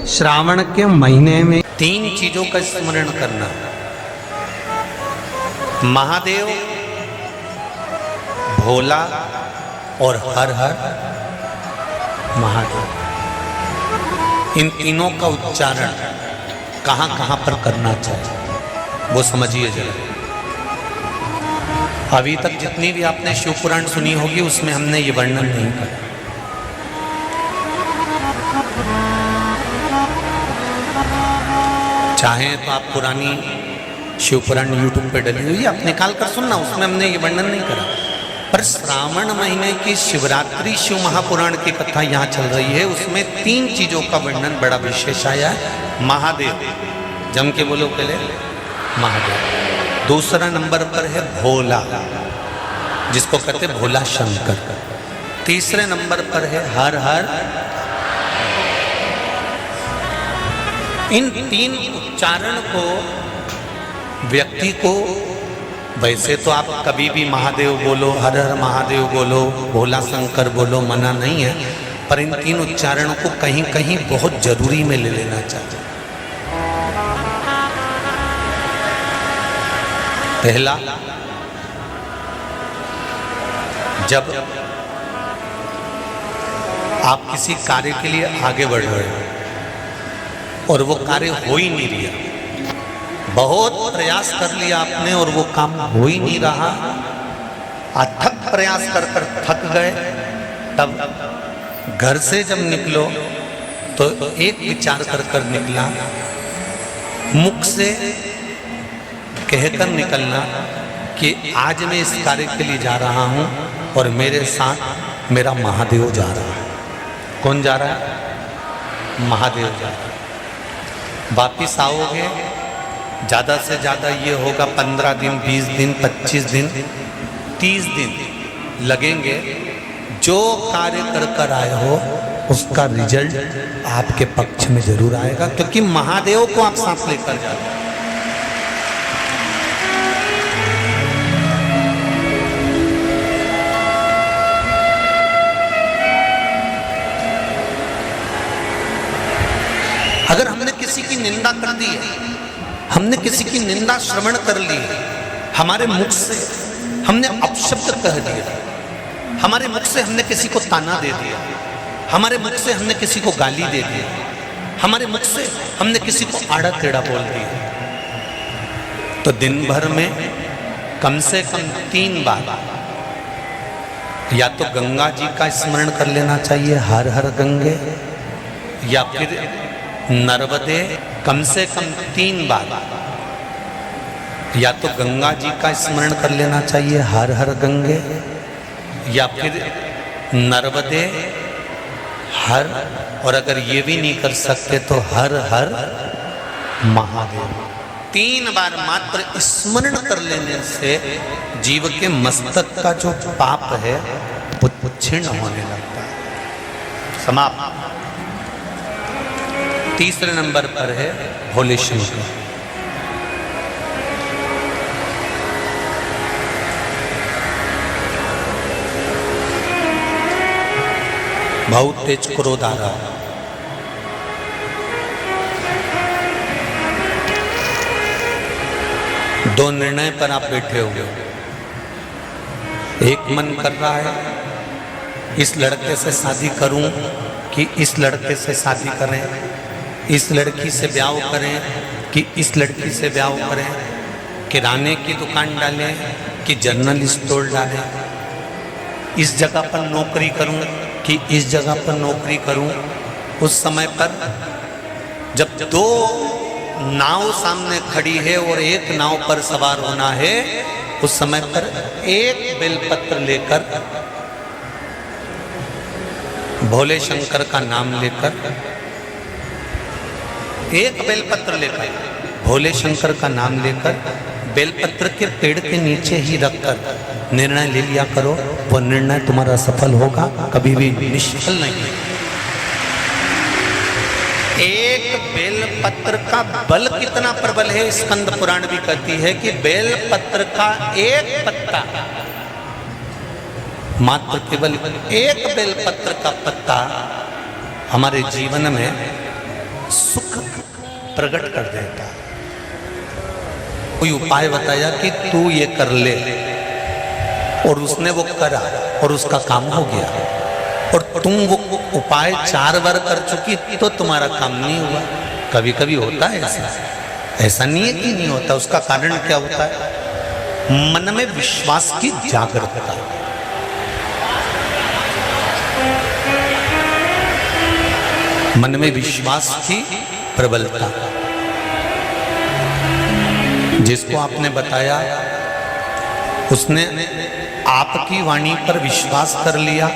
श्रावण के महीने में 3 चीजों का स्मरण करना। महादेव, भोला और हर हर महादेव। इन तीनों का उच्चारण कहां कहां पर करना चाहिए वो समझिए जरा। अभी तक जितनी भी आपने शिव पुराण सुनी होगी उसमें हमने ये वर्णन नहीं करा। चाहे तो आप पुरानी शिव पुराण यूट्यूब पे डली हुई आप निकाल कर सुनना, उसमें हमने ये वर्णन नहीं करा। पर श्रावण महीने की शिवरात्रि शिव महापुराण की कथा यहाँ चल रही है, उसमें 3 चीजों का वर्णन बड़ा विशेष आया है। महादेव, जम के बोलो पहले महादेव। दूसरा नंबर पर है भोला, जिसको कहते भोला शंकर। तीसरे नंबर पर है हर हर। इन 3 उच्चारण को व्यक्ति को, वैसे तो आप कभी भी महादेव बोलो, हर हर महादेव बोलो, भोला शंकर बोलो, मना नहीं है, पर इन 3 उच्चारणों को कहीं कहीं बहुत जरूरी में ले लेना चाहिए। पहला, जब आप किसी कार्य के लिए आगे बढ़ रहे हो और वो कार्य हो ही नहीं रहा, बहुत प्रयास कर लिया आपने और वो काम हो ही नहीं रहा, अथक प्रयास कर कर थक गए, तब घर से जब निकलो तो एक विचार कर कर निकला, मुख से कहकर निकलना कि आज मैं इस कार्य के लिए जा रहा हूं और मेरे साथ मेरा महादेव जा रहा है। कौन जा रहा है? महादेव जा रहा है। वापिस आओगे, ज़्यादा से ज़्यादा ये होगा 15 दिन, 20 दिन, 25 दिन, 30 दिन लगेंगे। जो कार्य कर कर आए हो उसका रिजल्ट आपके पक्ष में जरूर आएगा, क्योंकि महादेव को आप साथ लेकर जा रहे हो। अगर हमने किसी की निंदा कर दी है, हमने किसी की निंदा श्रवण कर ली, हमारे मुख से हमने अपशब्द कह दिया, हमारे मुख से हमने किसी को ताना दे दिया, हमारे मुख से हमने किसी को गाली दे दी, हमारे मुख से हमने किसी को आड़ा टेढ़ा बोल दिया, तो दिन भर में कम से कम 3 बार या तो गंगा जी का स्मरण कर लेना चाहिए, हर हर गंगे, या फिर नर्मदे, कम से कम 3 बार या तो गंगा जी का स्मरण कर लेना चाहिए, हर हर गंगे, या फिर नर्मदे हर, और अगर ये भी नहीं कर सकते तो हर हर महादेव। 3 बार मात्र स्मरण कर लेने से जीव के मस्तक का जो पाप है वो क्षीण होने लगता है, समाप्त। तीसरे नंबर पर है भोले शंकर। बहुत तेज क्रोध आ रहा, दो निर्णय पर आप बैठे हो। एक मन कर रहा है इस लड़के से शादी करूं कि इस लड़के से शादी करें, इस लड़की से ब्याह करें कि इस लड़की से ब्याह करें, किराने की दुकान डालें कि जनरल स्टोर डालें, इस जगह पर नौकरी करूं कि इस जगह पर नौकरी करूं। उस समय पर जब 2 नाव सामने खड़ी है और एक नाव पर सवार होना है, उस समय पर एक बेलपत्र लेकर, भोले शंकर का नाम लेकर, एक बेलपत्र लेकर, भोले शंकर का नाम लेकर, बेलपत्र के पेड़ के नीचे ही रखकर निर्णय ले लिया करो, वो निर्णय तुम्हारा सफल होगा, कभी भी निष्फल नहीं। एक बेलपत्र का बल कितना प्रबल है, स्कंद पुराण भी कहती है कि बेलपत्र का एक पत्ता, मात्र केवल एक बेलपत्र का पत्ता हमारे जीवन में सुख प्रकट कर देता। कोई उपाय बताया कि तू ये कर ले, और उसने वो करा और उसका काम हो गया, और तुम वो उपाय 4 बार कर चुकी तो तुम्हारा काम नहीं हुआ। कभी कभी होता है ऐसा, ऐसा नहीं है कि नहीं होता। उसका कारण क्या होता है? मन में विश्वास की जागरूकता। मन में विश्वास की प्रबलता। जिसको आपने बताया उसने आपकी वाणी पर विश्वास कर लिया,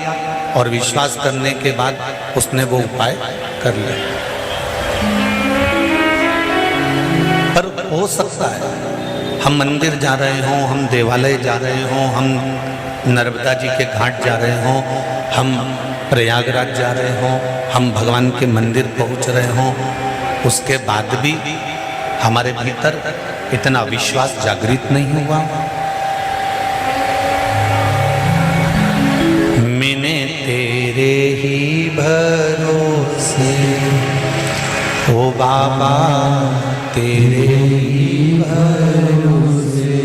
और विश्वास करने के बाद उसने वो उपाय कर लिया। पर हो सकता है हम मंदिर जा रहे हों, हम देवालय जा रहे हों, हम नर्मदा जी के घाट जा रहे हों, हम प्रयागराज जा रहे हों, हम भगवान के मंदिर पहुंच रहे हों, उसके बाद भी हमारे भीतर इतना विश्वास जागृत नहीं हुआ। मैंने तेरे ही भरोसे, ओ बाबा तेरे ही भरोसे,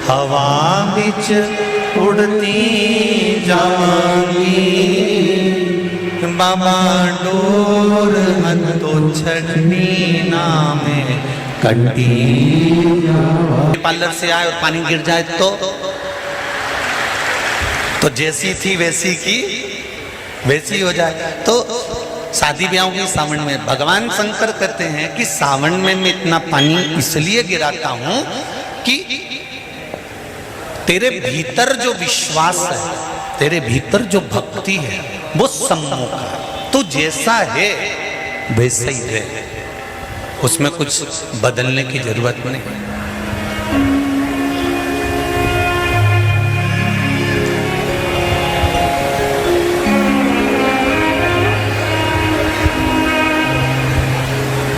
हवा बिच उड़ती जाऊंगी, बाबा डोर मन तो छड़नी ना में कटी। पार्लर से आए और पानी गिर जाए तो जैसी थी वैसी की वैसी हो जाए। तो शादी ब्याहों की सावन में भगवान शंकर कहते हैं कि सावन में मैं इतना पानी इसलिए गिराता हूं कि तेरे भीतर जो विश्वास है, तेरे भीतर जो भक्ति है वो सम्मुख है। तू जैसा है वैसा ही है, उसमें कुछ बदलने की जरूरत नहीं।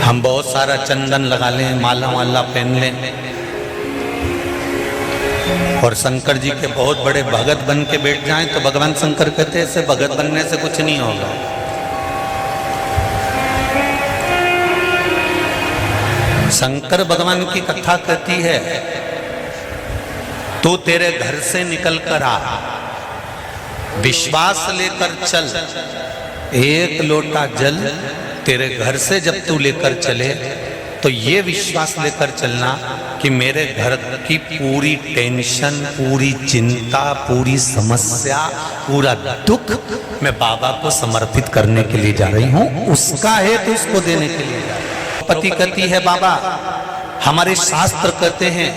हम बहुत सारा चंदन लगा लें, माला वाला पहन लें, और शंकर जी के बहुत बड़े भगत बन के बैठ जाएं तो भगवान शंकर कहते हैं ऐसे भगत बनने से कुछ नहीं होगा। शंकर भगवान की कथा कहती है, तू तेरे घर से निकल कर आ, विश्वास लेकर चल, एक लोटा जल तेरे घर से जब तू लेकर चले तो ये विश्वास लेकर चलना कि मेरे घर की पूरी टेंशन, पूरी चिंता, पूरी समस्या, पूरा दुख मैं बाबा को समर्पित करने के लिए जा रही हूँ। उसका है तो उसको देने के लिए जा रही हूँ। पति कहती है बाबा हमारे शास्त्र कहते हैं,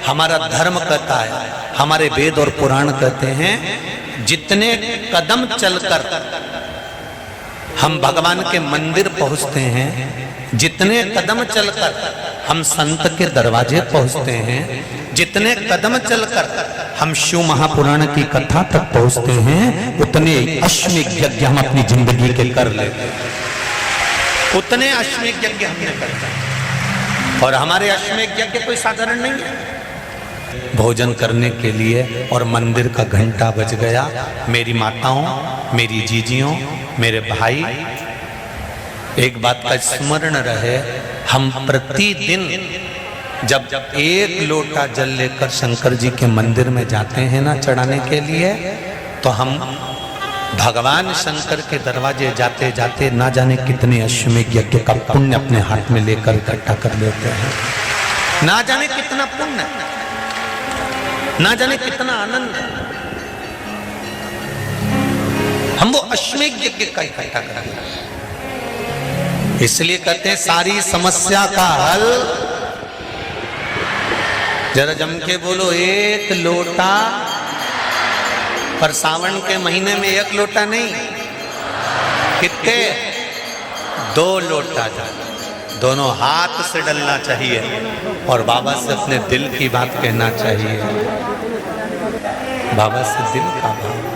हमारा धर्म कहता है, हमारे वेद और पुराण कहते हैं, जितने कदम चलकर हम भगवान के मंदिर पहुंचते हैं, जितने कदम चलकर हम संत के दरवाजे पहुंचते हैं, जितने कदम चलकर हम शिव महापुराण की कथा तक पहुंचते हैं, उतने अश्वमेध यज्ञ हम अपनी जिंदगी के कर लेते हैं। उतने अश्वमेध यज्ञ हमने करते, और हमारे अश्वमेध यज्ञ कोई साधारण नहीं है। भोजन करने के लिए और मंदिर का घंटा बज गया। मेरी माताओं, मेरी जीजियों, मेरे भाई, एक बात का स्मरण रहे, हम प्रतिदिन जब एक लोटा जल लेकर शंकर जी के मंदिर में जाते हैं ना चढ़ाने के लिए, तो हम भगवान शंकर के दरवाजे जाते जाते ना जाने कितने अश्वमेध यज्ञ का पुण्य अपने हाथ में लेकर इकट्ठा कर लेते हैं। ना जाने कितना पुण्य, ना जाने कितना आनंद हम वो अश्वमेध यज्ञ का इकट्ठा करेंगे। इसलिए कहते हैं सारी समस्या का हल, जरा जम के बोलो, एक लोटा। पर सावन के महीने में एक लोटा नहीं, कितने? 2 लोटा जल दोनों हाथ से डलना चाहिए और बाबा से अपने दिल की बात कहना चाहिए। बाबा से दिल का भाव।